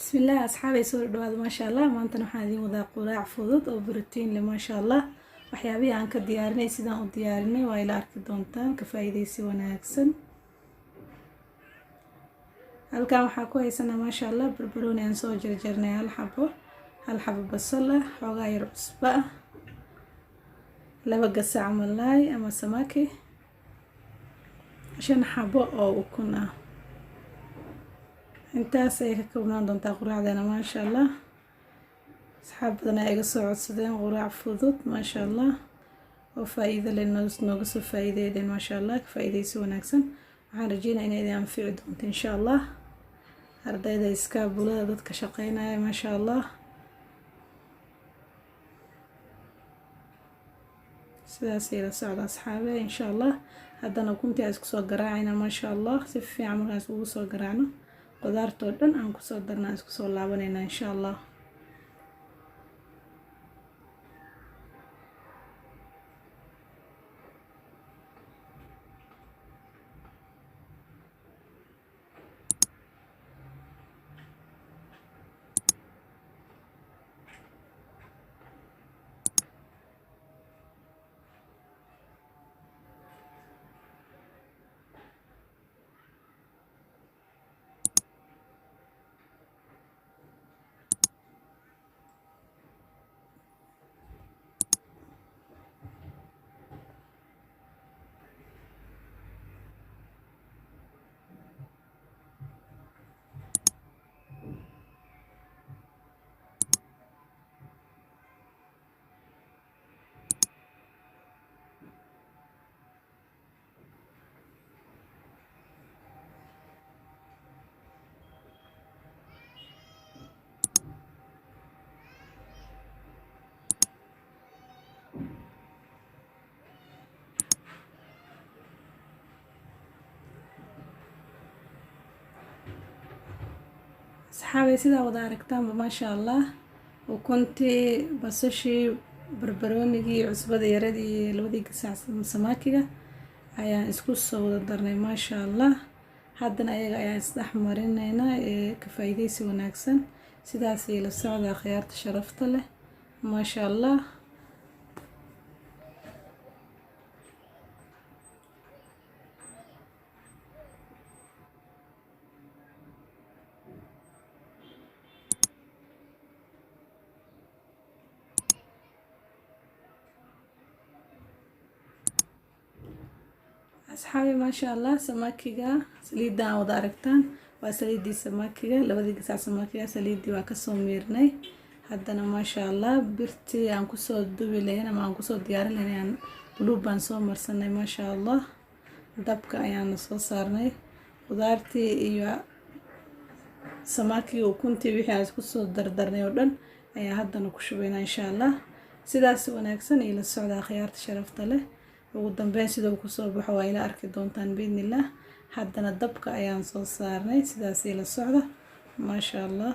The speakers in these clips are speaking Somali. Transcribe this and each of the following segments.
بسم الله أصحابي سور دواد ما شاء الله ما أنت نحن وذا قراع فضود أو بروتين لما شاء الله وحيابي عن كديارني سيدان وديارني وإلى أرك دونتان كفايدي سوى أكسن halkan waxaa ku haysanaa ma sha Allah barbarooni aan soo jarjarnay hal xabo basal xoogaa yar cusbo ah laba gasac malaay ama samaki shan xabo oo ukun ah intaas ay ka koobnaan doontaa quraacdeena ma sha Allah asxaab badan ay iga soo codsadeen quraac fudud ma sha Allah oo faa'iido leh nooga soo faa'iideeyeen ma sha Allah faa'iideysi wanaagsan waxaan rajeynayaa inay idin anfici doonto insha Allah ardayda iskaabulada dadka shaqeynaya ma sha Allah sidaas ay la socda asxaabe insha Allah haddana ukuntii isku soo garaacayna ma sha Allah si fiican markaas ugu soo garaacno qudaarto dhan aan ku soo darnaa isku soo laabanayna insha Allah asxaabe sida wada aragtaan ma sha Allah ukuntii basashii barbaroonigii cusbada yaradii labadii gasac samakiga ayaan isku soo wada darnay ma sha Allah haddana ayaga ayaan isdhex marinaynaa ka faa'iideysi wanaagsan sidaas ay la socda khiyaarta sharafta leh ma sha Allah asxaabi ma sha Allah samakiga saliidaan wada aragtaan waa saliidii samakiga labadii gasac samakiga saliidii waa ka soo miirnay haddana ma sha Allah birtii aan ku soo dubi lahayn ama aan ku soo diyaarin lahayn buluug baan soo marsanay ma sha Allah dabka ayaan soo saarnay qudaartii iyo samakiga ukuntii wixii aan isku soo dardarnay oo dhan ayaa haddana ku shubaynaa insha Allah sidaas wanaagsan iyo la socda khiyaarta sharafta leh ugu dambeyn sidoo ku soo baxo waa ila arki doontaan biidnillah haddana dabka ayaan soo saarnay sidaas ay la socda ma sha Allah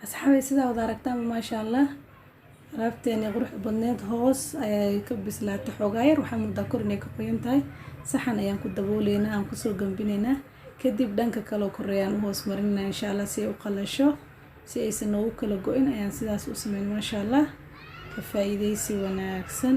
asxaabi sida wada aragtaan ma sha Allah alaabteeni qurux badneed hoos ayay ka bislaatay xoogaa yar waxaan muddo kor inay ka qoyan tahay saxan ayaan ku dabooleynaa aan ku soo gambinaynaa kadib dhanka kale oo koreeyaan u hoos marinaa insha Allah si ay u qalasho si aysan ugu kala go'in ayaan sidaas u sameyn ma sha Allah ka faa'iideysi wanaagsan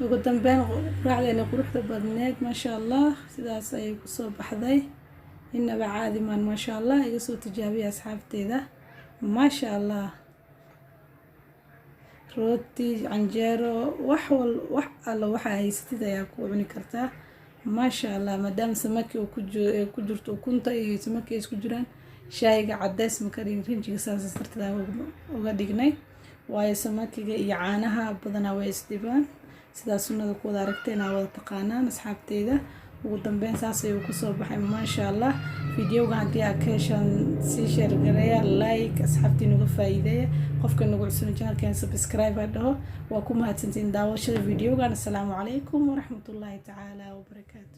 ugu dambeyn raacdeena quruxda badneed ma sha Allah sidaas ayay ku soo baxday inaba caadi maan ma sha Allah iga soo tijaabiya asxaabteeda ma sha Allah rooti canjeero wax alla waxa haysatid ayaa ku cuni kartaa ما شاء الله مدام سمكي وكجرت وكنت سمكي اسكو جيران شايغا عداس مكرين رينجي ساس سرتدا uga dhignay waayo samakiga iyo caanaha badanaa way isdhibaan sidaa sunnada ku wada aragteen aa wada taqaanaan asxaabteyda. ugu dambeyn saas ayuu kusoo baxay maasha allah. videoga haddii aad ka heshaan sii share gareeya, like asxaabtii nuga faa'iideeya, qofka nagu cusub channelkan subscribe dhaho. waa ku mahadsantiin daawashada videogan. assalaamu calaykum waraxmatullaahi tacaala wabarakaatu.